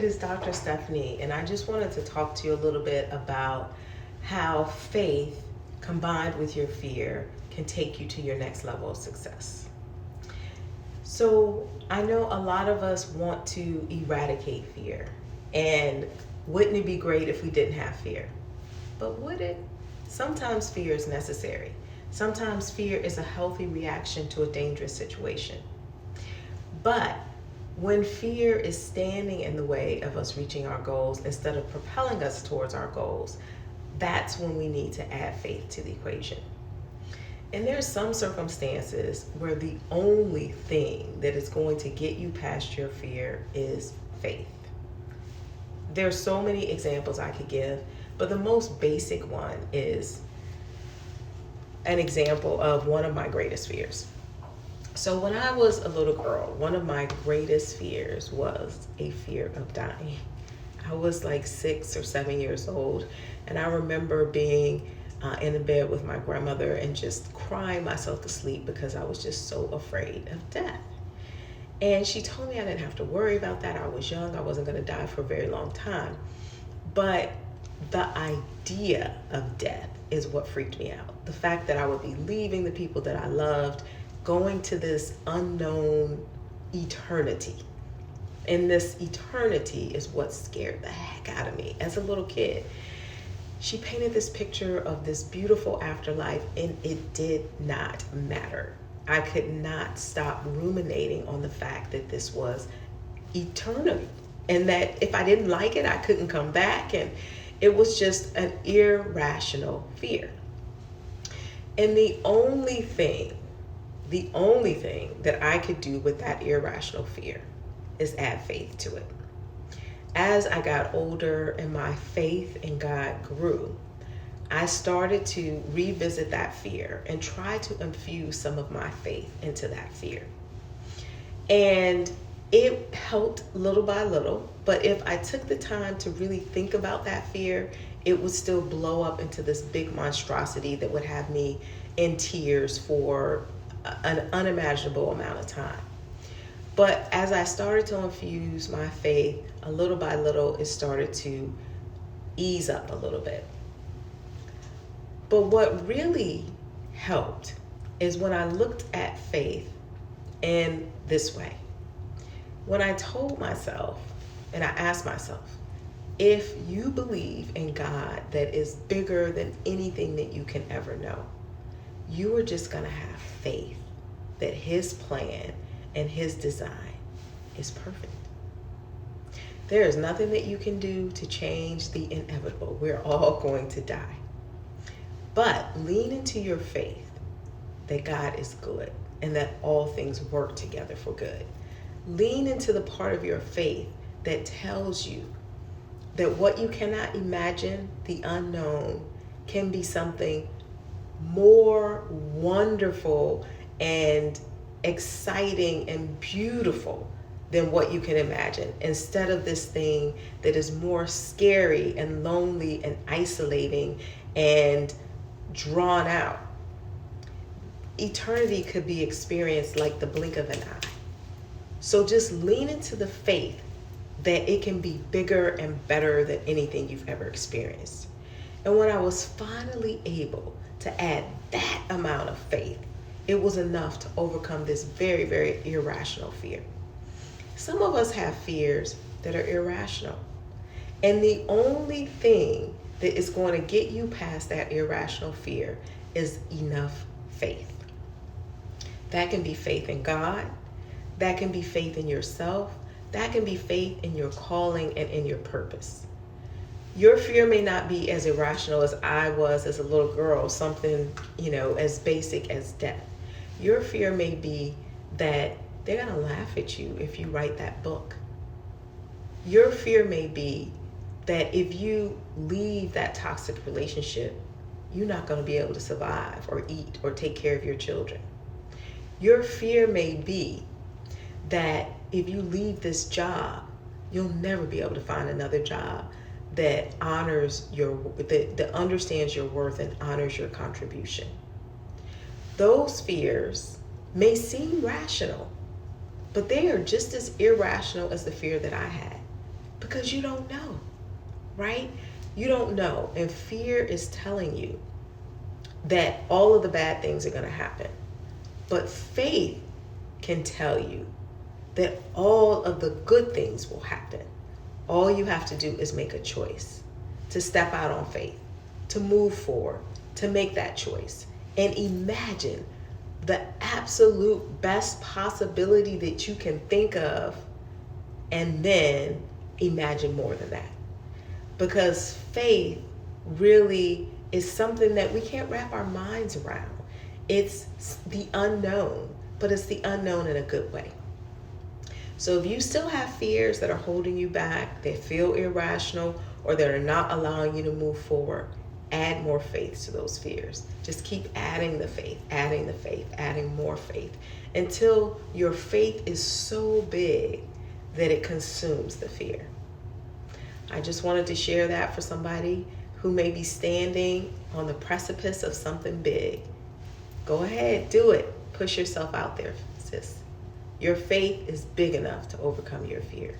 it is Dr. Stephanie, and I just wanted to talk to you a little bit about how faith combined with your fear can take you to your next level of success. So, I know a lot of us want to eradicate fear, and wouldn't it be great if we didn't have fear? But would it? Sometimes fear is necessary. Sometimes fear is a healthy reaction to a dangerous situation. But when fear is standing in the way of us reaching our goals instead of propelling us towards our goals, that's when we need to add faith to the equation. And there's some circumstances where the only thing that is going to get you past your fear is faith. There's so many examples I could give, but the most basic one is an example of one of my greatest fears. So when I was a little girl, one of my greatest fears was a fear of dying. I was like 6 or 7 years old, and I remember being in the bed with my grandmother and just crying myself to sleep because I was just so afraid of death. And she told me I didn't have to worry about that. I was young. I wasn't going to die for a very long time. But the idea of death is what freaked me out. The fact that I would be leaving the people that I loved, going to this unknown eternity. And this eternity is what scared the heck out of me as a little kid. She painted this picture of this beautiful afterlife, and it did not matter. I could not stop ruminating on the fact that this was eternity, and that if I didn't like it, I couldn't come back. And it was just an irrational fear. And the only thing that I could do with that irrational fear is add faith to it. As I got older and my faith in God grew, I started to revisit that fear and try to infuse some of my faith into that fear. And it helped little by little, but if I took the time to really think about that fear, it would still blow up into this big monstrosity that would have me in tears for an unimaginable amount of time. But as I started to infuse my faith, a little by little, it started to ease up a little bit. But what really helped is when I looked at faith in this way. When I told myself, and I asked myself, if you believe in God that is bigger than anything that you can ever know, you are just going to have faith that His plan and His design is perfect. There is nothing that you can do to change the inevitable. We're all going to die. But lean into your faith that God is good and that all things work together for good. Lean into the part of your faith that tells you that what you cannot imagine, the unknown, can be something more wonderful and exciting and beautiful than what you can imagine, instead of this thing that is more scary and lonely and isolating and drawn out. Eternity could be experienced like the blink of an eye. So just lean into the faith that it can be bigger and better than anything you've ever experienced. And when I was finally able to add that amount of faith, it was enough to overcome this very, very irrational fear. Some of us have fears that are irrational. And the only thing that is going to get you past that irrational fear is enough faith. That can be faith in God. That can be faith in yourself. That can be faith in your calling and in your purpose. Your fear may not be as irrational as I was as a little girl, something, as basic as death. Your fear may be that they're going to laugh at you if you write that book. Your fear may be that if you leave that toxic relationship, you're not going to be able to survive or eat or take care of your children. Your fear may be that if you leave this job, you'll never be able to find another job that honors that understands your worth and honors your contribution. Those fears may seem rational, but they are just as irrational as the fear that I had. Because you don't know, right? You don't know. And fear is telling you that all of the bad things are going to happen. But faith can tell you that all of the good things will happen. All you have to do is make a choice to step out on faith, to move forward, to make that choice. And imagine the absolute best possibility that you can think of, and then imagine more than that. Because faith really is something that we can't wrap our minds around. It's the unknown, but it's the unknown in a good way. So if you still have fears that are holding you back, that feel irrational, or that are not allowing you to move forward, add more faith to those fears. Just keep adding the faith, adding more faith, until your faith is so big that it consumes the fear. I just wanted to share that for somebody who may be standing on the precipice of something big. Go ahead, do it. Push yourself out there, sis. Your faith is big enough to overcome your fear.